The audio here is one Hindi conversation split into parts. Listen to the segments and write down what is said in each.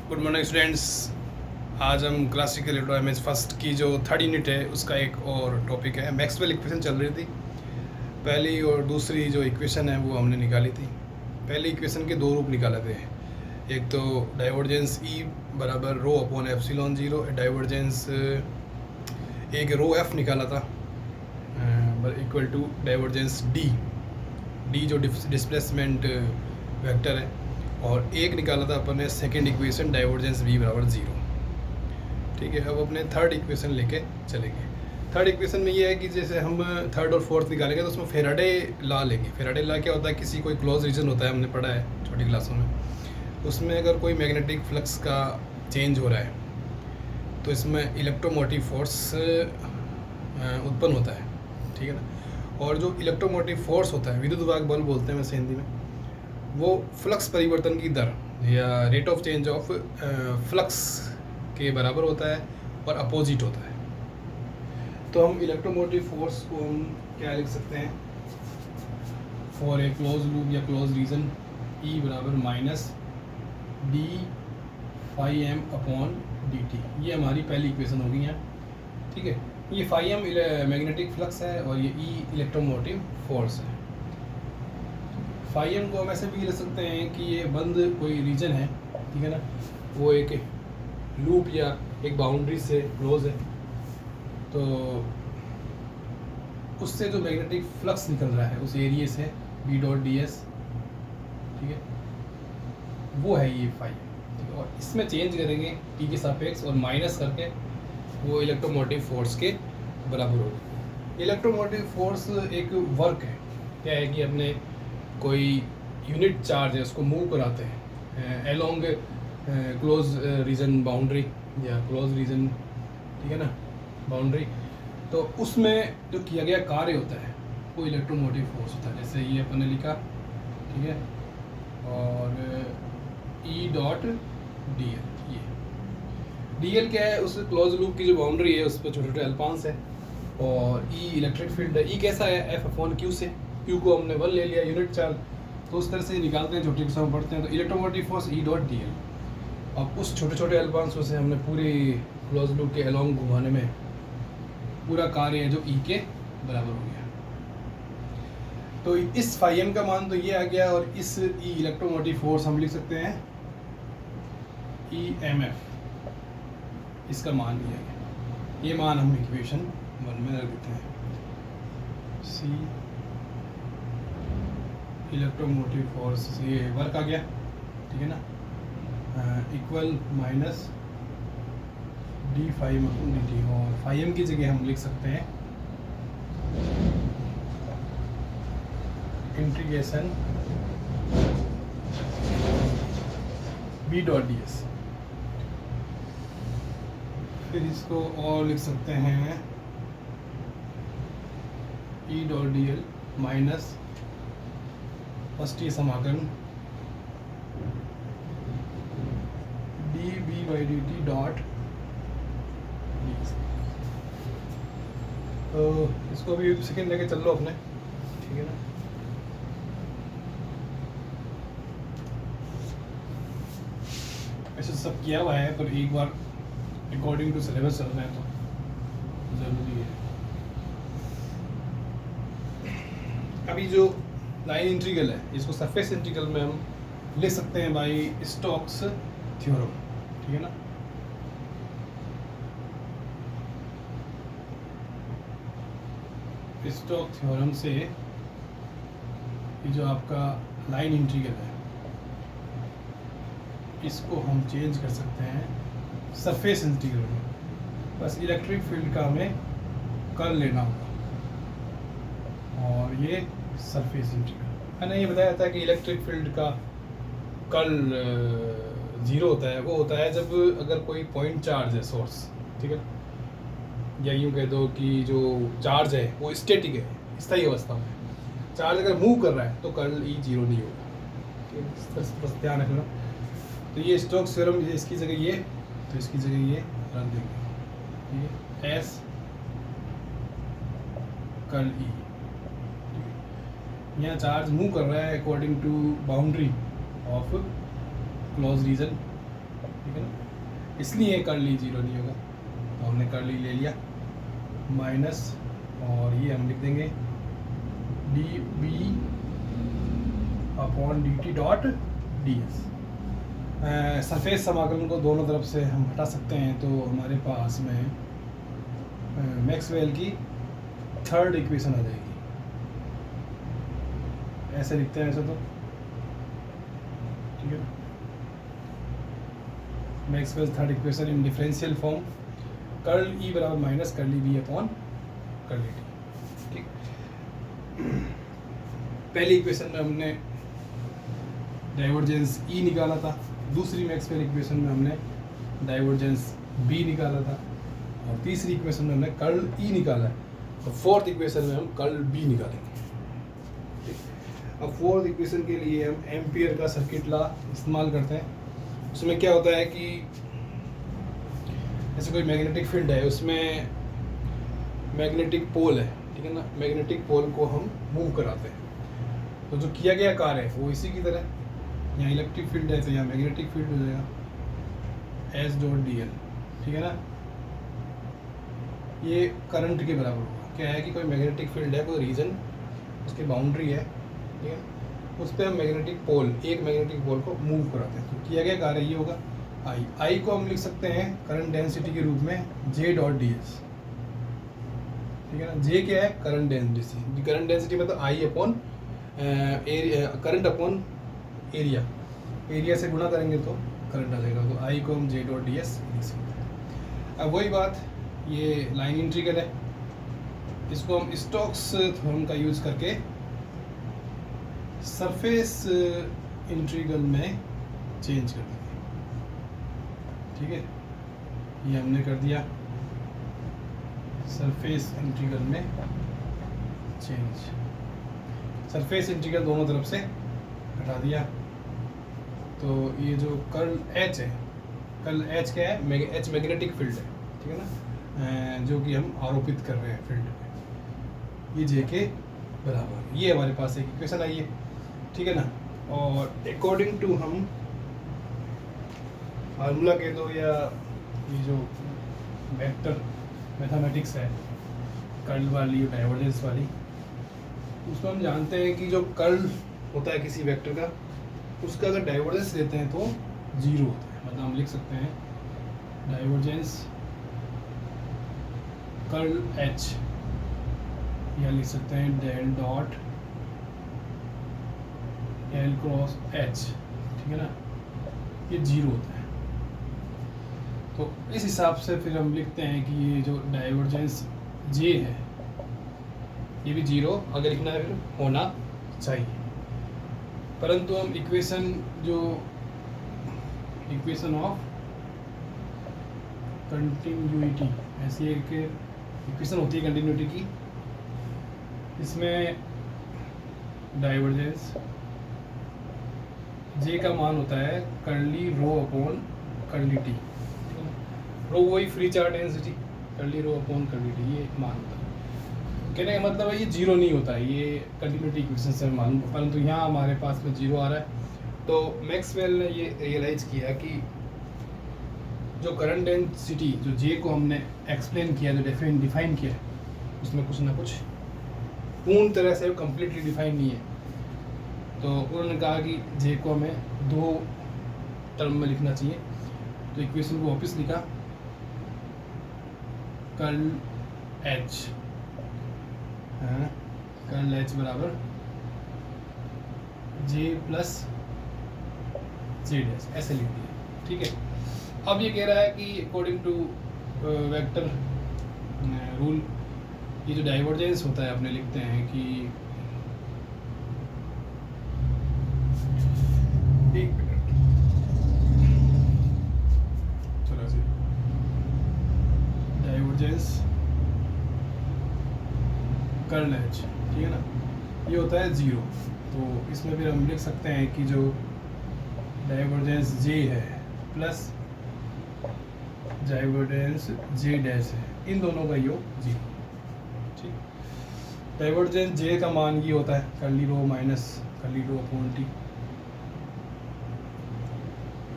Good morning students. आज हम क्लासिकल इलेक्ट्रोडायनेमिक्स फर्स्ट की जो थर्ड यूनिट है उसका एक और टॉपिक है। मैक्सवेल इक्वेशन चल रही थी। पहली और दूसरी जो इक्वेशन है वो हमने निकाली थी। पहली इक्वेशन के दो रूप निकाले थे। एक तो डाइवर्जेंस ई बराबर रो अपॉन एप्सिलॉन जीरो, डाइवर्जेंस एक रो एफ निकाला था इक्वल टू डाइवर्जेंस डी जो डिस्प्लेसमेंट वेक्टर है, और एक निकाला था अपन ने सेकेंड इक्वेशन डाइवर्जेंस v बराबर ज़ीरो। ठीक है, अब अपने थर्ड इक्वेशन लेके चलेंगे। थर्ड इक्वेशन में ये है कि जैसे हम थर्ड और फोर्थ निकालेंगे तो उसमें फेराडे लॉ लेंगे। फेराडे लॉ क्या होता है, किसी कोई क्लोज रीजन होता है, हमने पढ़ा है छोटी क्लासों में। उसमें अगर कोई मैग्नेटिक फ्लक्स का चेंज हो रहा है तो इसमें इलेक्ट्रोमोटिव फोर्स उत्पन्न होता है। ठीक है ना। और जो इलेक्ट्रोमोटिव फोर्स होता है, विद्युत वाहक बल बोलते हैं वैसे हिंदी में, वो फ्लक्स परिवर्तन की दर या rate of change of flux के बराबर होता है और अपोजिट होता है। तो हम इलेक्ट्रोमोटिव फोर्स को हम क्या लिख सकते हैं, फॉर ए क्लोज लूप या क्लोज रीजन ई बराबर minus D phi M upon D T. ये हमारी पहली इक्वेशन होगी यहाँ। ठीक है, ये फाई एम मैग्नेटिक फ्लक्स है और ये ई इलेक्ट्रोमोटिव फोर्स है। फाई एम को हम ऐसे भी ले सकते हैं कि ये बंद कोई रीजन है, ठीक है ना, वो एक लूप या एक बाउंड्री से क्लोज है, तो उससे जो मैग्नेटिक फ्लक्स निकल रहा है उस एरिया से बी डॉट डी एस, ठीक है, वो है ये फाई एम। ठीक है, और इसमें चेंज करेंगे टी के सापेक्ष और माइनस करके वो इलेक्ट्रोमोटिव फोर्स के बराबर होगा। इलेक्ट्रोमोटिव फोर्स एक वर्क है। क्या है कि अपने कोई यूनिट चार्ज है उसको मूव कराते हैं एलोंग क्लोज रीजन बाउंड्री या क्लोज रीजन, ठीक है ना, बाउंड्री। तो उसमें जो किया गया कार्य होता है वो इलेक्ट्रोमोटिव फोर्स होता है। जैसे ये अपन ने लिखा, ठीक है, और ई डॉट डी एल। ये डी एल क्या है, उस क्लोज लूप की जो बाउंड्री है उस पर छोटे छोटे अल्पांश है, और ई इलेक्ट्रिक फील्ड है। ई कैसा है, एफ अपॉन क्यू से। क्यू को हमने 1 ले लिया यूनिट चार्ज, तो उस तरह से निकालते हैं, छोटी क्लास में पढ़ते हैं। तो इलेक्ट्रोमोटिव फोर्स ई डॉट डी एल। अब उस छोटे छोटे अल्पांशों से हमने पूरी क्लोज लूप के अलोंग घुमाने में पूरा कार्य है जो ई के बराबर हो गया। तो इस फाई एम का मान तो ये आ गया, और इस ई इलेक्ट्रोमोटिव फोर्स हम लिख सकते हैं ई एम एफ। इसका मान ये है, ये मान हम इक्वेशन 1 में रख देते हैं। सी इलेक्ट्रोमोटिव फोर्स, ये वर्क आ गया, ठीक है ना, equal minus D phi M D T. और फाई एम की जगह हम लिख सकते हैं integration B dot D S. फिर इसको और लिख सकते हैं E dot D L minus first ये समाकलन D B by D T dot D. तो इसको अभी सेकेंड लेके चल लो अपने, ठीक है ना। ऐसे सब किया हुआ है, पर एक बार अकॉर्डिंग टू सिलेबस चल रहे हैं तो ज़रूरी है। अभी जो लाइन इंटीग्रल है इसको सरफेस इंटीग्रल में हम लिख सकते हैं बाय स्टोक्स थ्योरम, ठीक है ना। स्टोक थ्योरम से ये जो आपका लाइन इंटीग्रल है इसको हम चेंज कर सकते हैं सरफेस इंटीग्रल में। बस इलेक्ट्रिक फील्ड का हमें कर्ल लेना होगा, और ये सरफेस इंटीग्रल। मैंने ये बताया था कि इलेक्ट्रिक फील्ड का कर्ल 0 होता है। वो होता है जब अगर कोई पॉइंट चार्ज है सोर्स, ठीक है, या यूँ कह दो कि जो चार्ज है वो स्टैटिक है, स्थायी अवस्था में। चार्ज अगर मूव कर रहा है तो कर्ल ई 0 नहीं होगा, ठीक है, इस तरह से बस ध्यान रखना। तो ये स्टोक्स थ्योरम, इसकी जगह ये, तो इसकी जगह ये रख देंगे, ठीक है, एस कर्ल ई। यहाँ चार्ज मूव कर रहा है according to boundary of close region ठीक है ना, इसलिए कर्ली जीरो नहीं होगा। तो हमने कर्ली ले लिया माइनस, और ये हम लिख देंगे D B upon D T dot D S. Surface समाकलन को दोनों तरफ से हम हटा सकते हैं, तो हमारे पास में मैक्सवेल की थर्ड इक्वेशन आ जाएगी। ऐसे लिखते हैं ऐसे तो, ठीक है। Maxwell third equation in differential form, curl E बराबर minus curly B upon curly T, ठीक। पहली इक्वेशन में हमने डाइवर्जेंस ई निकाला था, दूसरी मैक्सवेल इक्वेशन में हमने डाइवर्जेंस बी निकाला था, और तीसरी इक्वेशन में हमने कर्ल ई निकाला है, और फोर्थ इक्वेशन में हम कर्ल बी निकालेंगे। अब फोर्थ इक्वेशन के लिए हम एम्पियर का सर्किट लॉ इस्तेमाल करते हैं। उसमें क्या होता है कि जैसे कोई मैग्नेटिक फील्ड है, उसमें मैग्नेटिक पोल है, ठीक है ना, मैग्नेटिक पोल को हम मूव कराते हैं। तो जो किया गया कार्य है वो इसी की तरह, यहाँ इलेक्ट्रिक फील्ड है तो यहाँ मैग्नेटिक फील्ड हो जाएगा एस डॉट डी एल, ठीक है ना। ये करंट के बराबर होगा। क्या है कि कोई मैग्नेटिक फील्ड है, कोई रीजन, उसकी बाउंड्री है, ठीक है, उस पर हम मैग्नेटिक पोल, एक मैग्नेटिक पोल को मूव कराते हैं। तो किया गया कार्य ये होगा आई। आई को हम लिख सकते हैं करंट डेंसिटी के रूप में जे डॉट डी एस, ठीक है ना। जे क्या है? Current density. करंट डेंसिटी मतलब I upon current upon area, area से गुणा करेंगे तो करंट आ जाएगा। तो आई को हम जे डॉट डी एस लिख सकते हैं। अब वही बात, ये लाइन इंटीग्रल है, इसको हम स्टोक्स थ्योरम का यूज़ करके सरफेस इंटीग्रल में चेंज कर देंगे, ठीक है। ये हमने कर दिया सरफेस इंटीग्रल में चेंज। सरफेस इंटीग्रल दोनों तरफ से हटा दिया, तो ये जो कर्ल एच है, कर्ल एच क्या है? एच मैग्नेटिक फील्ड है, ठीक है ना, जो कि हम आरोपित कर रहे हैं फील्ड में, ये जे के बराबर। ये हमारे पास एक इक्वेशन आई है, ठीक है ना। और अकॉर्डिंग टू हम फार्मूला कह दो या ये जो वेक्टर मैथमेटिक्स है, कर्ल वाली और डाइवर्जेंस वाली, उसको हम जानते हैं कि जो कर्ल होता है किसी वेक्टर का, उसका अगर डाइवर्जेंस लेते हैं तो जीरो होता है। मतलब हम लिख सकते हैं डाइवर्जेंस कर्ल एच, या लिख सकते हैं del dot L cross H, ठीक है ना, ये जीरो होता है। तो इस हिसाब से फिर हम लिखते हैं कि ये जो डाइवर्जेंस जे है, ये भी जीरो अगर लिखना है फिर होना चाहिए। परंतु हम इक्वेशन, जो इक्वेशन ऑफ कंटिन्यूटी, ऐसी एक इक्वेशन होती है कंटिन्यूटी की, इसमें डाइवर्जेंस जे का मान होता है curly rho upon curly T. Rho वही free charge density, curly rho upon curly T, ये मान होता है। कहने का मतलब है ये जीरो नहीं होता है, ये कंटिन्यूटी इक्वेशन से मालूम, परंतु यहाँ हमारे पास में जीरो आ रहा है। तो मैक्सवेल ने ये रियलाइज़ किया कि जो करंट डेंसिटी, जो जे को हमने एक्सप्लेन किया, जो डिफाइन किया, उसमें कुछ ना कुछ पूर्ण तरह से कम्प्लीटली डिफाइन नहीं है। तो उन्होंने कहा कि जे को हमें दो टर्म में लिखना चाहिए। तो इक्वेशन को वापस लिखा, कर्ल एच, कर्ल एच बराबर जे प्लस जे डैश, ऐसे लिख दिया, ठीक है। अब ये कह रहा है कि अकॉर्डिंग टू वेक्टर रूल, ये जो डाइवर्जेंस होता है अपने लिखते हैं कि एक मिनट, चलो जी, डाइवर्जेंस कर्ल एच, ठीक है ना, ये होता है जीरो। तो इसमें फिर हम लिख सकते हैं कि जो डाइवर्जेंस जे है प्लस डाइवर्जेंस जे डैश है, इन दोनों का योग जीरो, ठीक। डाइवर्जेंस जे का मान ये होता है curly rho minus curly rho upon T.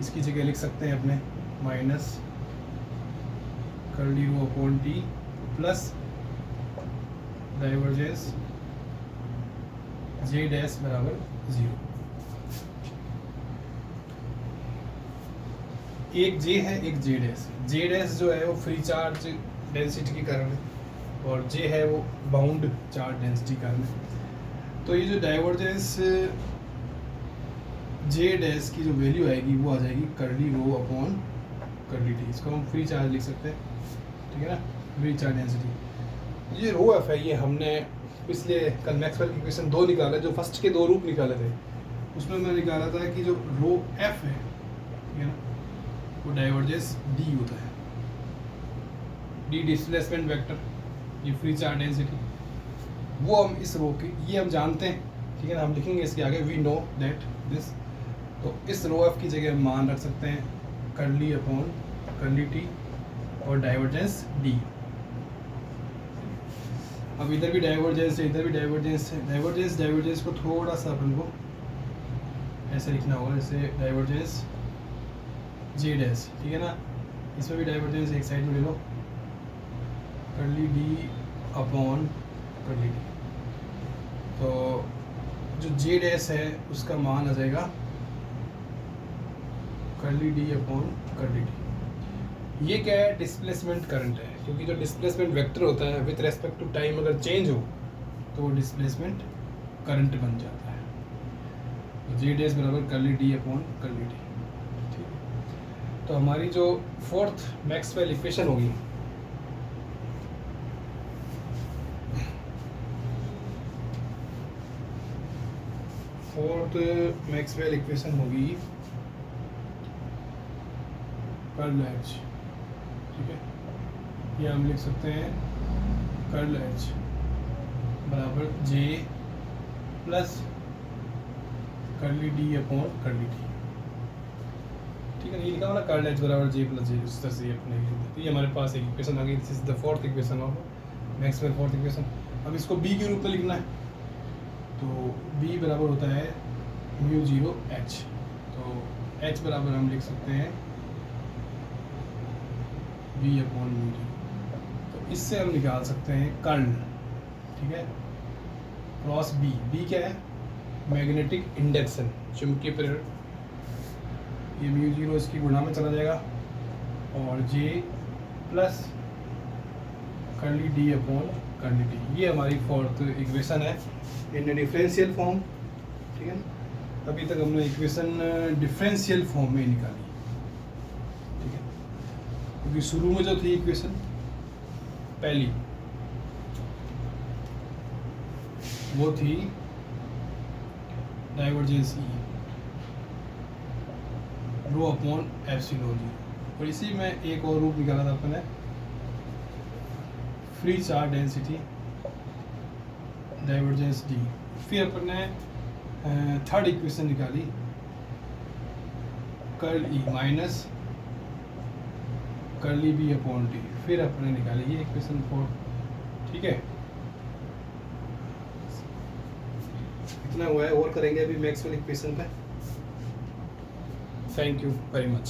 इसकी जगह लिख सकते हैं अपने minus curly rho upon T plus divergence J dash बराबर 0। एक जे है एक जे डैश। जे डैश जो है वो फ्री चार्ज डेंसिटी के कारण है और जे है वो बाउंड चार्ज डेंसिटी के कारण है। तो ये जो डाइवर्जेंस जे डैश की जो वैल्यू आएगी वो आ जाएगी curly rho upon curly T. इसको हम फ्री चार्ज लिख सकते हैं, ठीक है ना, फ्री चार्ज डेंसिटी। ये रो एफ है, ये हमने पिछले कल मैक्सवेल इक्वेशन 2 निकाला, जो फर्स्ट के 2 रूप निकाले थे उसमें मैं निकाला था कि जो रो एफ है, ठीक है ना, वो डाइवर्जेंस डी होता है। डी डिस्प्लेसमेंट वेक्टर, ये फ्री चार्ज डेंसिटी, वो हम इस रो की ये हम जानते हैं, ठीक है ना, हम लिखेंगे इसके आगे वी नो दैट दिस। तो इस रो एफ की जगह हम मान रख सकते हैं कर्ली अपॉन कर्ली टी और डाइवर्जेंस डी। अब इधर भी डाइवर्जेंस है, इधर भी डाइवर्जेंस है। डाइवर्जेंस को थोड़ा सा अपन को ऐसे लिखना होगा, जैसे डाइवर्जेंस जे डैश, ठीक है ना, इसमें भी डाइवर्जेंस एक साइड में ले लो, curly D upon curly D. तो जो जे डैश है उसका मान आ जाएगा curly D upon curly D. ये क्या है, डिस्प्लेसमेंट करंट है, क्योंकि जो डिस्प्लेसमेंट वेक्टर होता है विथ रेस्पेक्ट टू टाइम अगर चेंज हो तो वो डिस्प्लेसमेंट करंट बन जाता है। तो जे डैश बराबर curly D upon curly D, ठीक है। तो हमारी जो फोर्थ मैक्सवेल इक्वेशन होगी, फोर्थ मैक्सवेल इक्वेशन होगी कर्ल एच, ठीक है। ये हम लिख सकते हैं कर्ल एच बराबर J plus curly D upon curly D, ठीक है। ये लिखा हुआ ना कर्ल एच बराबर जे प्लस जे, उस तरह से अपने तो ये हमारे पास एक इक्वेशन आ गई। This is the fourth equation of Maxwell fourth equation. अब इसको बी के रूप में लिखना है, तो बी बराबर होता है म्यू 0 एच। तो एच बराबर हम लिख सकते हैं बी अपॉन म्यू 0। तो इससे हम निकाल सकते हैं कर्ल, ठीक है, क्रॉस बी। बी क्या है, मैग्नेटिक इंडक्शन, चुंबकीय प्रेरण। ये म्यू 0 इसकी गुणा में चला जाएगा और J plus curly D upon curly D. ये हमारी फोर्थ इक्वेशन है इन डिफरेंशियल फॉर्म, ठीक है। अभी तक हमने इक्वेशन डिफरेंशियल फॉर्म में निकाली, ठीक है, क्योंकि शुरू में जो थी इक्वेशन पहली वो थी divergence E rho upon epsilon जी। और इसी में एक और रूप निकाला था अपने free charge density divergence D. फिर अपन ने थर्ड इक्वेशन निकाली curl E minus curly B upon T. फिर अपन ने निकाली ये इक्वेशन 4, ठीक है। इतना हुआ है, और करेंगे अभी मैक्सवेल इक्वेशन पे। Thank you very much.